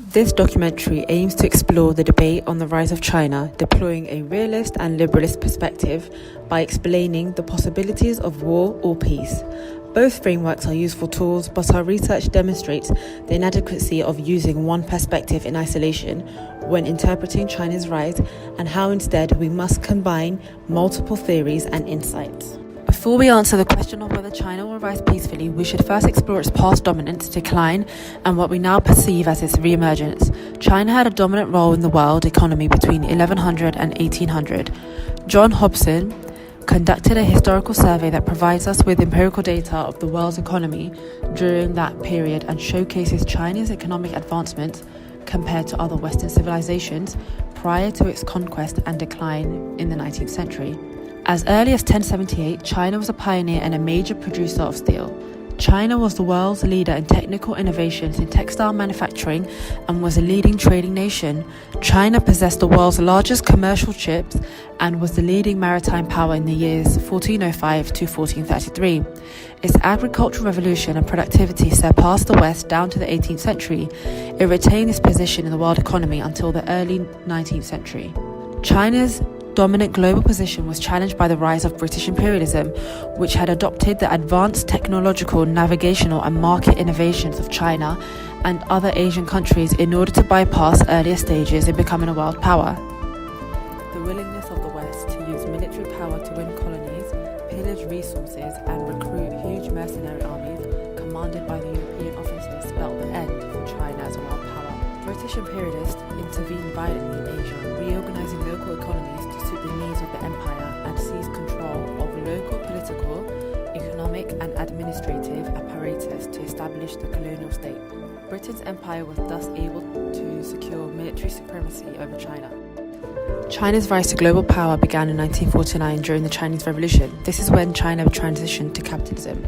This documentary aims to explore the debate on the rise of China, deploying a realist and liberalist perspective by explaining the possibilities of war or peace. Both frameworks are useful tools, but our research demonstrates the inadequacy of using one perspective in isolation when interpreting China's rise, and how instead we must combine multiple theories and insights. Before we answer the question of whether China will rise peacefully, we should first explore its past dominance, decline, and what we now perceive as its re-emergence. China had a dominant role in the world economy between 1100 and 1800. John Hobson conducted a historical survey that provides us with empirical data of the world's economy during that period and showcases China's economic advancement compared to other Western civilizations prior to its conquest and decline in the 19th century. As early as 1078, China was a pioneer and a major producer of steel. China was the world's leader in technical innovations in textile manufacturing and was a leading trading nation. China possessed the world's largest commercial ships and was the leading maritime power in the years 1405 to 1433. Its agricultural revolution and productivity surpassed the West down to the 18th century. It retained its position in the world economy until the early 19th century. China's dominant global position was challenged by the rise of British imperialism, which had adopted the advanced technological, navigational and market innovations of China and other Asian countries in order to bypass earlier stages in becoming a world power. The willingness of the West to use military power to win colonies, pillage resources and recruit huge mercenary armies commanded by the European officers spelled the end for China as a world power. British imperialists intervened violently in Asia, reorganizing local economies to suit the needs of the empire and seize control of local political, economic and administrative apparatus to establish the colonial state. Britain's empire was thus able to secure military supremacy over China. China's rise to global power began in 1949 during the Chinese Revolution. This is when China transitioned to capitalism.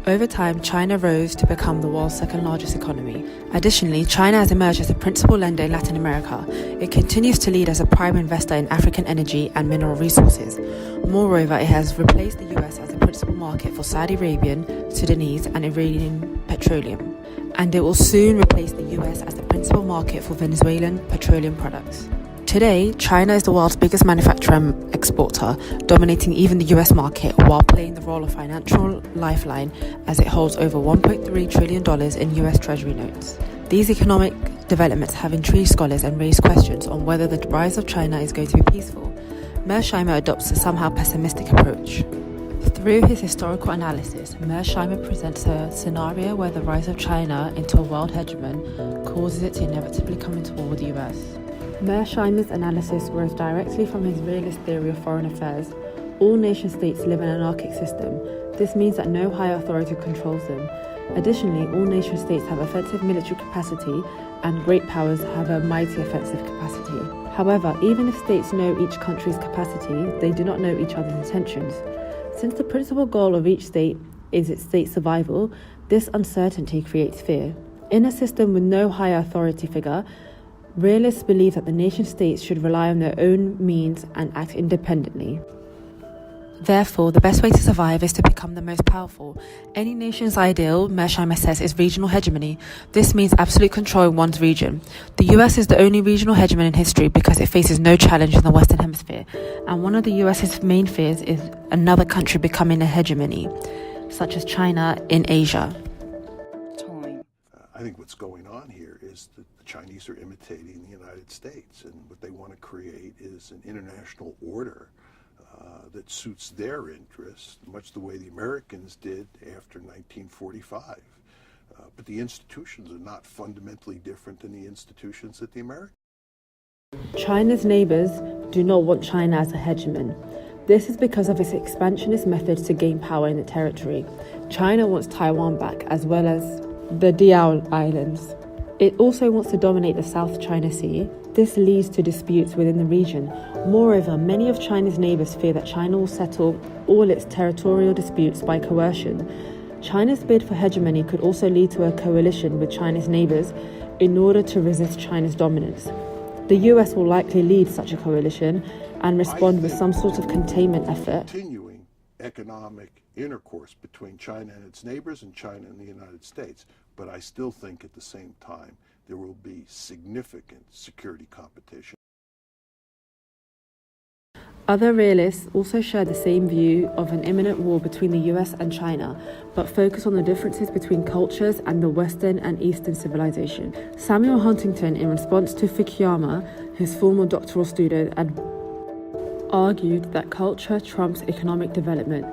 Over time, China rose to become the world's second largest economy. Additionally, China has emerged as a principal lender in Latin America. It continues to lead as a prime investor in African energy and mineral resources. Moreover, it has replaced the US as a principal market for Saudi Arabian, Sudanese and Iranian petroleum. And it will soon replace the US as the principal market for Venezuelan petroleum products. Today, China is the world's biggest manufacturer and exporter, dominating even the US market while playing the role of financial lifeline as it holds over $1.3 trillion in US Treasury notes. These economic developments have intrigued scholars and raised questions on whether the rise of China is going to be peaceful. Mearsheimer adopts a somehow pessimistic approach. Through his historical analysis, Mearsheimer presents a scenario where the rise of China into a world hegemon causes it to inevitably come into war with the US. Mearsheimer's analysis grows directly from his realist theory of foreign affairs. All nation-states live in an anarchic system. This means that no higher authority controls them. Additionally, all nation-states have offensive military capacity and great powers have a mighty offensive capacity. However, even if states know each country's capacity, they do not know each other's intentions. Since the principal goal of each state is its state survival, this uncertainty creates fear. In a system with no higher authority figure, realists believe that the nation-states should rely on their own means and act independently. Therefore, the best way to survive is to become the most powerful. Any nation's ideal, Mearsheimer says, is regional hegemony. This means absolute control in one's region. The US is the only regional hegemon in history because it faces no challenge in the Western Hemisphere. And one of the US's main fears is another country becoming a hegemony, such as China in Asia. I think what's going on here is that the Chinese are imitating the United States, and what they want to create is an international order that suits their interests, much the way the Americans did after 1945. But the institutions are not fundamentally different than the institutions that the Americans. China's neighbors do not want China as a hegemon. This is because of its expansionist methods to gain power in the territory. China wants Taiwan back, as well as the Diao Islands. It also wants to dominate the South China Sea. This leads to disputes within the region. Moreover, many of China's neighbors fear that China will settle all its territorial disputes by coercion. China's bid for hegemony could also lead to a coalition with China's neighbors in order to resist China's dominance. The US will likely lead such a coalition and respond with some sort of containment effort. Continuing economic intercourse between China and its neighbors and China and the United States. But I still think at the same time there will be significant security competition. Other realists also share the same view of an imminent war between the US and China, but focus on the differences between cultures and the Western and Eastern civilization. Samuel Huntington, in response to Fukuyama, his former doctoral student, argued that culture trumps economic development.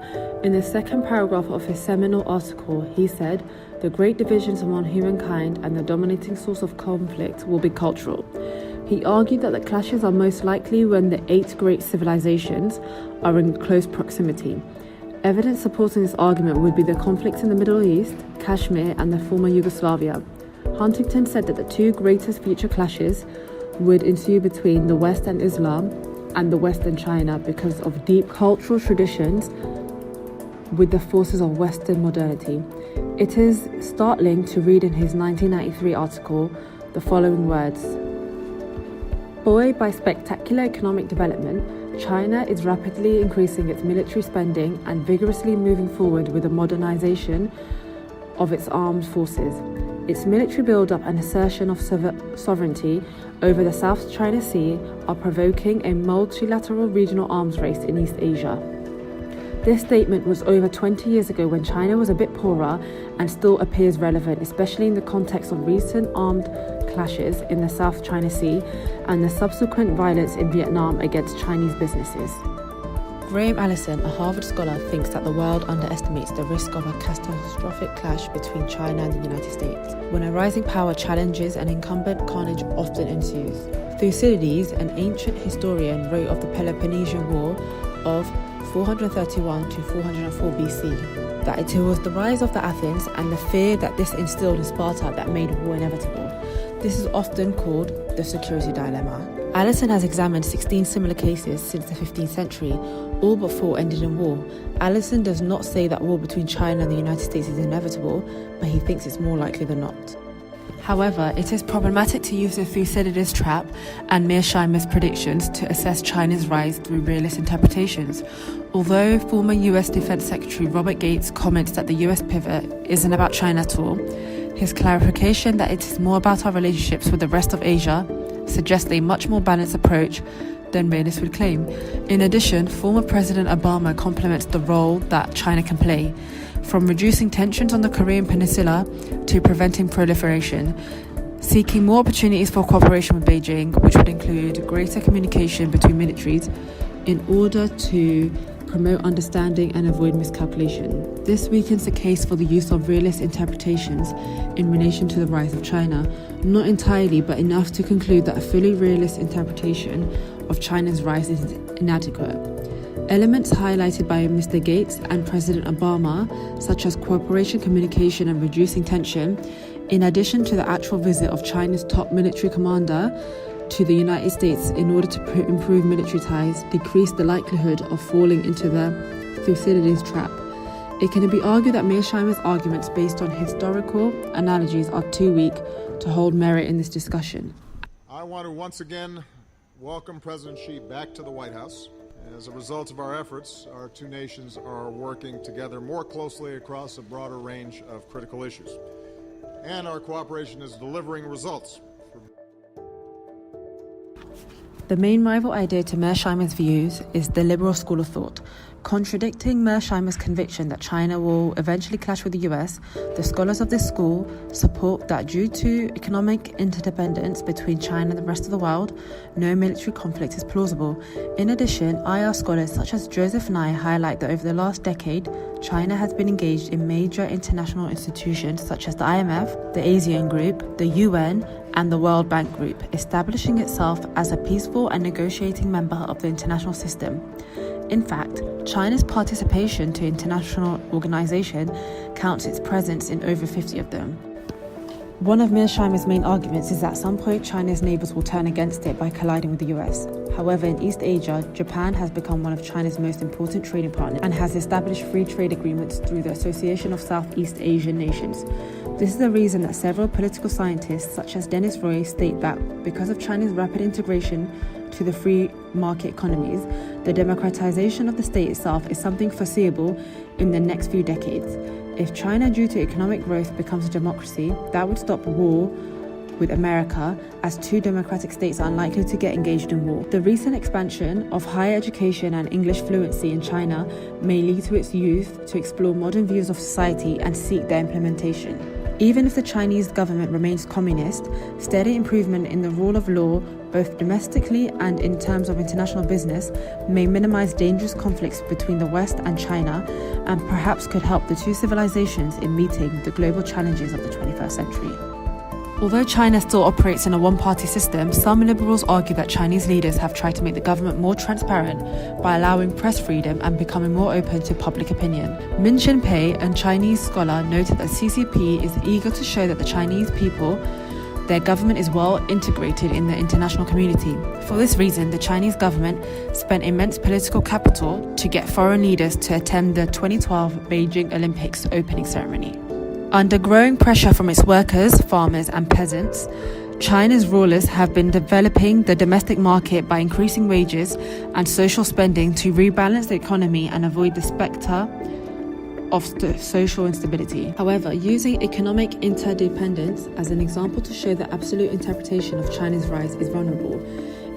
In the second paragraph of his seminal article, he said, "The great divisions among humankind and the dominating source of conflict will be cultural." He argued that the clashes are most likely when the 8 great civilizations are in close proximity. Evidence supporting this argument would be the conflicts in the Middle East, Kashmir, and the former Yugoslavia. Huntington said that the 2 greatest future clashes would ensue between the West and Islam and the West and China because of deep cultural traditions with the forces of Western modernity. It is startling to read in his 1993 article the following words: "Buoyed by spectacular economic development, China is rapidly increasing its military spending and vigorously moving forward with the modernization of its armed forces. Its military build-up and assertion of sovereignty over the South China Sea are provoking a multilateral regional arms race in East Asia." This statement was over 20 years ago when China was a bit poorer and still appears relevant, especially in the context of recent armed clashes in the South China Sea and the subsequent violence in Vietnam against Chinese businesses. Graham Allison, a Harvard scholar, thinks that the world underestimates the risk of a catastrophic clash between China and the United States. When a rising power challenges an incumbent, carnage often ensues. Thucydides, an ancient historian, wrote of the Peloponnesian War of 431 to 404 BC, that it was the rise of the Athens and the fear that this instilled in Sparta that made war inevitable. This is often called the security dilemma. Allison has examined 16 similar cases since the 15th century, all but 4 ended in war. Allison does not say that war between China and the United States is inevitable, but he thinks it's more likely than not. However, it is problematic to use the Thucydides trap and Mearsheimer's predictions to assess China's rise through realist interpretations. Although former US Defense Secretary Robert Gates comments that the US pivot isn't about China at all, his clarification that it is more about our relationships with the rest of Asia suggests a much more balanced approach than realists would claim. In addition, former President Obama compliments the role that China can play, from reducing tensions on the Korean Peninsula to preventing proliferation, seeking more opportunities for cooperation with Beijing, which would include greater communication between militaries in order to promote understanding and avoid miscalculation. This weakens the case for the use of realist interpretations in relation to the rise of China, not entirely, but enough to conclude that a fully realist interpretation of China's rise is inadequate. Elements highlighted by Mr. Gates and President Obama, such as cooperation, communication, and reducing tension, in addition to the actual visit of China's top military commander to the United States in order to improve military ties, decrease the likelihood of falling into the Thucydides trap. It can be argued that Mearsheimer's arguments based on historical analogies are too weak to hold merit in this discussion. I want to once again welcome President Xi back to the White House. As a result of our efforts, our 2 nations are working together more closely across a broader range of critical issues. And our cooperation is delivering results. The main rival idea to Mearsheimer's views is the liberal school of thought. Contradicting Mearsheimer's conviction that China will eventually clash with the US, the scholars of this school support that due to economic interdependence between China and the rest of the world, no military conflict is plausible. In addition, IR scholars such as Joseph Nye highlight that over the last decade, China has been engaged in major international institutions such as the IMF, the ASEAN Group, the UN, and the World Bank Group, establishing itself as a peaceful and negotiating member of the international system. In fact, China's participation to international organizations counts its presence in over 50 of them. One of Mearsheimer's main arguments is that at some point China's neighbors will turn against it by colliding with the US. However, in East Asia, Japan has become one of China's most important trading partners and has established free trade agreements through the Association of Southeast Asian Nations. This is the reason that several political scientists, such as Dennis Roy, state that because of China's rapid integration to the free market economies, the democratization of the state itself is something foreseeable in the next few decades. If China, due to economic growth, becomes a democracy, that would stop war with America, as two democratic states are unlikely to get engaged in war. The recent expansion of higher education and English fluency in China may lead to its youth to explore modern views of society and seek their implementation. Even if the Chinese government remains communist, steady improvement in the rule of law, both domestically and in terms of international business, may minimize dangerous conflicts between the West and China, and perhaps could help the two civilizations in meeting the global challenges of the 21st century. Although China still operates in a one-party system, some liberals argue that Chinese leaders have tried to make the government more transparent by allowing press freedom and becoming more open to public opinion. Min Shinpei, a Chinese scholar, noted that CCP is eager to show that the Chinese people, their government is well integrated in the international community. For this reason, the Chinese government spent immense political capital to get foreign leaders to attend the 2012 Beijing Olympics opening ceremony. Under growing pressure from its workers, farmers and peasants, China's rulers have been developing the domestic market by increasing wages and social spending to rebalance the economy and avoid the spectre of social instability. However, using economic interdependence as an example to show the absolute interpretation of China's rise is vulnerable.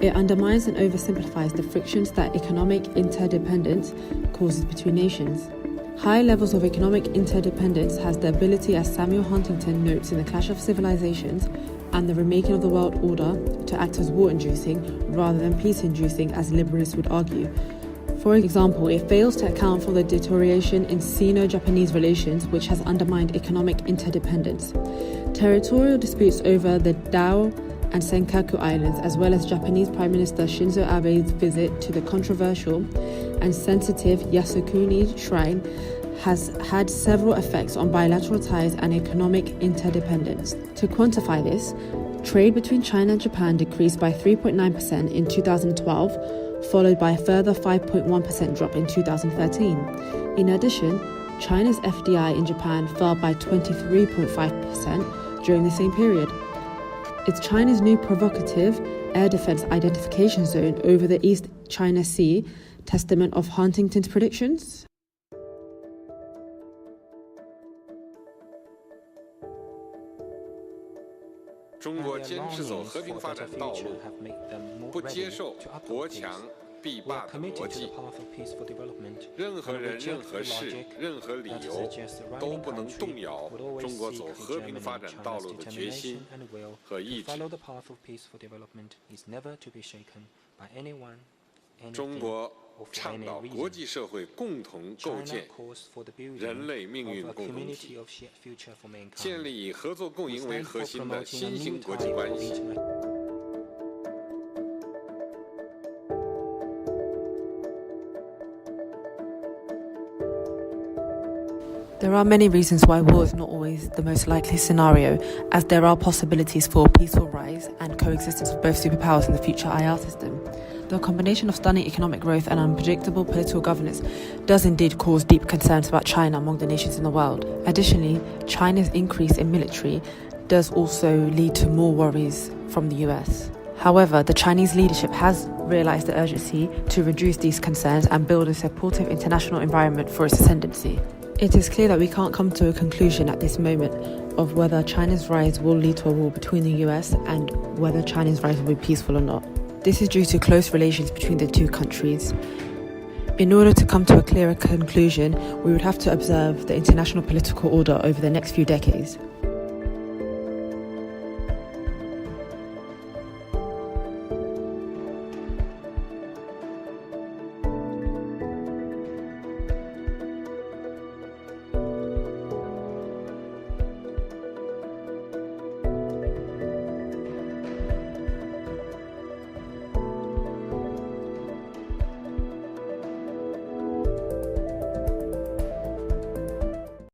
It undermines and oversimplifies the frictions that economic interdependence causes between nations. High levels of economic interdependence has the ability, as Samuel Huntington notes in The Clash of Civilizations and the Remaking of the World Order, to act as war-inducing rather than peace-inducing, as liberalists would argue. For example, it fails to account for the deterioration in Sino-Japanese relations, which has undermined economic interdependence. Territorial disputes over the Dao and Senkaku Islands, as well as Japanese Prime Minister Shinzo Abe's visit to the controversial and sensitive Yasukuni Shrine, has had several effects on bilateral ties and economic interdependence. To quantify this, trade between China and Japan decreased by 3.9% in 2012, followed by a further 5.1% drop in 2013. In addition, China's FDI in Japan fell by 23.5% during the same period. It's China's new provocative air defense identification zone over the East China Sea testament of Huntington's predictions? We are committed to the path of peaceful development. 任何人、任何事、任何理由都不能动摇中国走和平发展道路的决心和意志。中国倡导国际社会共同构建人类命运共同体，建立以合作共赢为核心的新型国际关系。There are many reasons why war is not always the most likely scenario, as there are possibilities for peaceful rise and coexistence of both superpowers in the future IR system. The combination of stunning economic growth and unpredictable political governance does indeed cause deep concerns about China among the nations in the world. Additionally, China's increase in military does also lead to more worries from the US. However, the Chinese leadership has realized the urgency to reduce these concerns and build a supportive international environment for its ascendancy. It is clear that we can't come to a conclusion at this moment of whether China's rise will lead to a war between the US and whether China's rise will be peaceful or not. This is due to close relations between the two countries. In order to come to a clearer conclusion, we would have to observe the international political order over the next few decades.